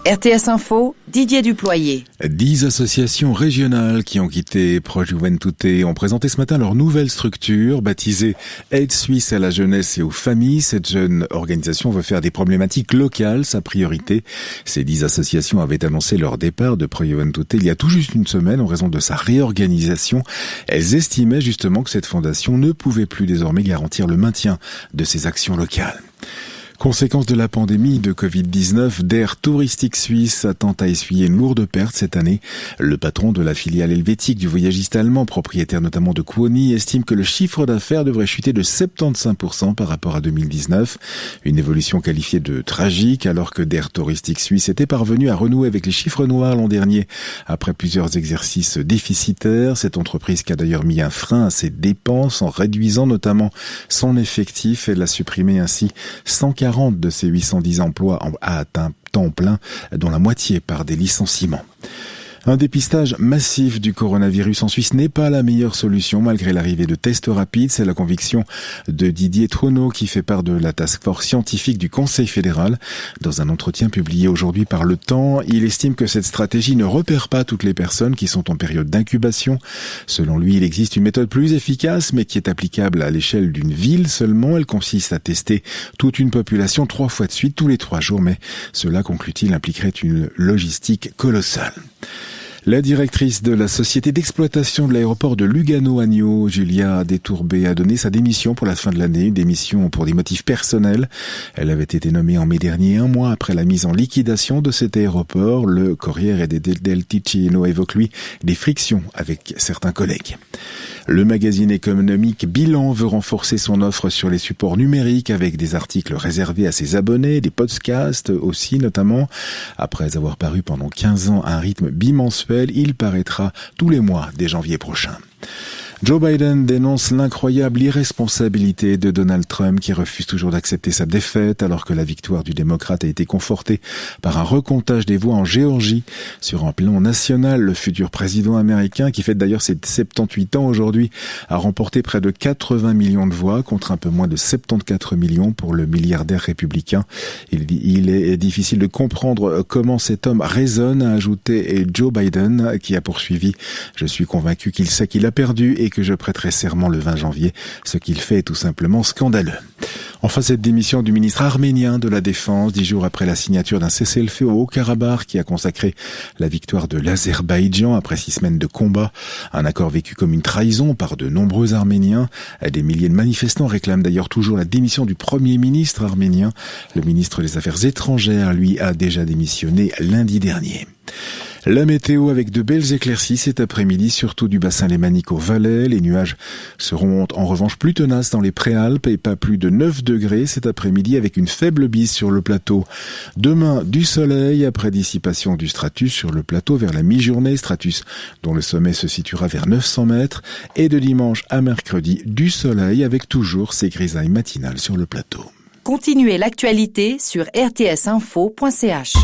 RTS Info, Didier Duployer. 10 associations régionales qui ont quitté Pro Juventute ont présenté ce matin leur nouvelle structure, baptisée Aide Suisse à la jeunesse et aux familles. Cette jeune organisation veut faire des problématiques locales sa priorité. Ces 10 associations avaient annoncé leur départ de Pro Juventute il y a tout juste une semaine en raison de sa réorganisation. Elles estimaient justement que cette fondation ne pouvait plus désormais garantir le maintien de ses actions locales. Conséquence de la pandémie de Covid-19, Der Touristik Suisse s'attend à essuyer une lourde perte cette année. Le patron de la filiale helvétique du voyagiste allemand, propriétaire notamment de Kuoni, estime que le chiffre d'affaires devrait chuter de 75% par rapport à 2019. Une évolution qualifiée de tragique alors que Der Touristik Suisse était parvenu à renouer avec les chiffres noirs l'an dernier après plusieurs exercices déficitaires. Cette entreprise qui a d'ailleurs mis un frein à ses dépenses en réduisant notamment son effectif. Elle a supprimé ainsi 140 de ses 810 emplois à temps plein, dont la moitié par des licenciements. Un dépistage massif du coronavirus en Suisse n'est pas la meilleure solution malgré l'arrivée de tests rapides. C'est la conviction de Didier Truneau qui fait part de la task force scientifique du Conseil fédéral. Dans un entretien publié aujourd'hui par Le Temps, il estime que cette stratégie ne repère pas toutes les personnes qui sont en période d'incubation. Selon lui, il existe une méthode plus efficace mais qui est applicable à l'échelle d'une ville seulement. Elle consiste à tester toute une population 3 fois de suite tous les 3 jours, mais cela, conclut-il, impliquerait une logistique colossale. La directrice de la société d'exploitation de l'aéroport de Lugano-Agno, Julia Détourbé, a donné sa démission pour la fin de l'année, une démission pour des motifs personnels. Elle avait été nommée en mai dernier, 1 mois après la mise en liquidation de cet aéroport. Le Corriere del Ticino évoque, lui, des frictions avec certains collègues. Le magazine économique Bilan veut renforcer son offre sur les supports numériques avec des articles réservés à ses abonnés, des podcasts aussi notamment. Après avoir paru pendant 15 ans à un rythme bimensuel, il paraîtra tous les mois dès janvier prochain. Joe Biden dénonce l'incroyable irresponsabilité de Donald Trump qui refuse toujours d'accepter sa défaite alors que la victoire du démocrate a été confortée par un recomptage des voix en Géorgie. Sur un plan national, le futur président américain, qui fête d'ailleurs ses 78 ans aujourd'hui, a remporté près de 80 millions de voix contre un peu moins de 74 millions pour le milliardaire républicain. Il est difficile de comprendre comment cet homme raisonne, a ajouté Joe Biden, qui a poursuivi: « Je suis convaincu qu'il sait qu'il a perdu et que je prêterai serment le 20 janvier. Ce qu'il fait est tout simplement scandaleux. » Enfin, cette démission du ministre arménien de la Défense, 10 jours après la signature d'un cessez-le-feu au Haut-Karabakh qui a consacré la victoire de l'Azerbaïdjan après 6 semaines de combat. Un accord vécu comme une trahison par de nombreux Arméniens. Des milliers de manifestants réclament d'ailleurs toujours la démission du Premier ministre arménien. Le ministre des Affaires étrangères, lui, a déjà démissionné lundi dernier. La météo avec de belles éclaircies cet après-midi, surtout du bassin lémanique au Valais. Les nuages seront en revanche plus tenaces dans les Préalpes et pas plus de 9 degrés cet après-midi avec une faible bise sur le plateau. Demain, du soleil après dissipation du stratus sur le plateau vers la mi-journée, stratus dont le sommet se situera vers 900 mètres. Et de dimanche à mercredi, du soleil avec toujours ces grisailles matinales sur le plateau. Continuez l'actualité sur rtsinfo.ch.